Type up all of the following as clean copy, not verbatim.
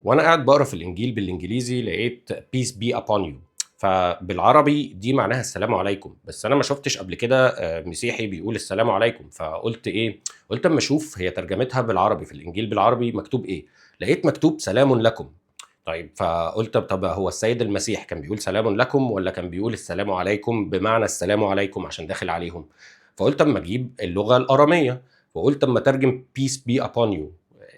وانا قاعد بقرا في الانجيل بالانجليزي لقيت peace be upon you، فبالعربي دي معناها السلام عليكم، بس انا ما شفتش قبل كده مسيحي بيقول السلام عليكم. فقلت ايه، قلت اما اشوف هي ترجمتها بالعربي في الانجيل بالعربي مكتوب ايه. لقيت مكتوب سلام لكم. طيب فقلت طب هو السيد المسيح كان بيقول سلام لكم ولا كان بيقول السلام عليكم بمعنى السلام عليكم عشان داخل عليهم؟ فقلت اما اجيب اللغه الاراميه، وقلت اما اترجم peace be upon you.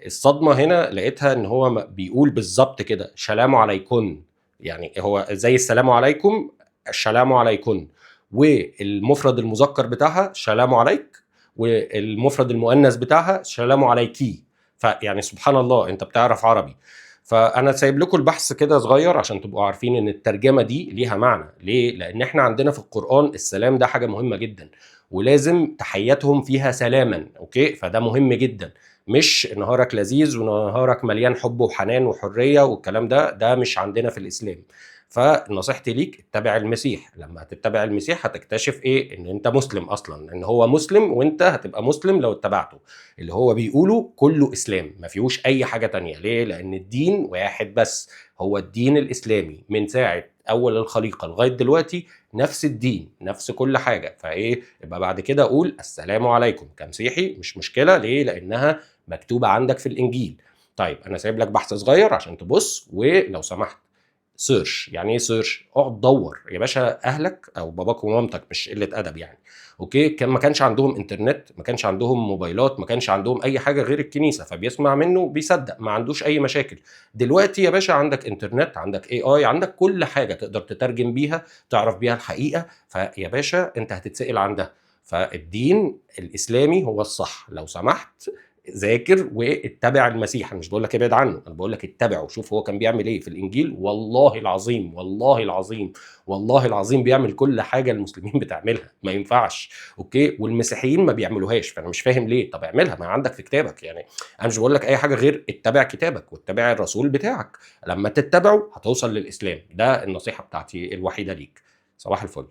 الصدمه هنا لقيتها ان هو بيقول بالظبط كده سلام عليكم، يعني هو زي السلام عليكم، السلام عليكم، والمفرد المذكر بتاعها سلام عليك، والمفرد المؤنث بتاعها سلام عليكي. فيعني سبحان الله انت بتعرف عربي. فانا سايب لكم البحث كده صغير عشان تبقوا عارفين ان الترجمه دي ليها معنى ليه، لان احنا عندنا في القران السلام ده حاجه مهمه جدا، ولازم تحياتهم فيها سلاما. اوكي، فده مهم جدا. مش نهارك لذيذ ونهارك مليان حب وحنان وحريه والكلام ده مش عندنا في الاسلام. فنصيحتي ليك اتبع المسيح. لما هتتبع المسيح هتكتشف ايه، ان انت مسلم اصلا، ان هو مسلم وانت هتبقى مسلم لو اتبعته. اللي هو بيقوله كله اسلام، ما فيهوش اي حاجه تانية. ليه؟ لان الدين واحد بس، هو الدين الاسلامي من ساعه اول الخليقه لغايه دلوقتي، نفس الدين نفس كل حاجه. فايه، يبقى بعد كده اقول السلام عليكم كمسيحي مش مشكله. ليه؟ لانها مكتوبه عندك في الانجيل. طيب انا سايب لك بحث صغير عشان تبص، ولو سمحت سيرش. يعني ايه سيرش؟ اقعد دور يا باشا. اهلك او باباك ومامتك مش قله ادب يعني، اوكي، كان ما كانش عندهم انترنت، ما كانش عندهم موبايلات، ما كانش عندهم اي حاجه غير الكنيسه، فبيسمع منه بيصدق ما عندوش اي مشاكل. دلوقتي يا باشا عندك انترنت، عندك اي، عندك كل حاجه تقدر تترجم بيها، تعرف بيها الحقيقه. فيا باشا انت هتتسأل عن ده. فالدين الاسلامي هو الصح. لو سمحت ذاكر واتبع المسيح. انا مش بقول لك ابعد عنه، انا بقول لك اتبعه. شوف هو كان بيعمل ايه في الانجيل. والله العظيم والله العظيم والله العظيم بيعمل كل حاجه المسلمين بتعملها. ما ينفعش. اوكي، والمسيحيين ما بيعملوهاش. فانا مش فاهم ليه. طب اعملها، ما عندك في كتابك يعني. انا مش بقول لك اي حاجه غير اتبع كتابك واتبع الرسول بتاعك. لما تتبعه هتوصل للاسلام. ده النصيحه بتاعتي الوحيده ليك. صباح الفل.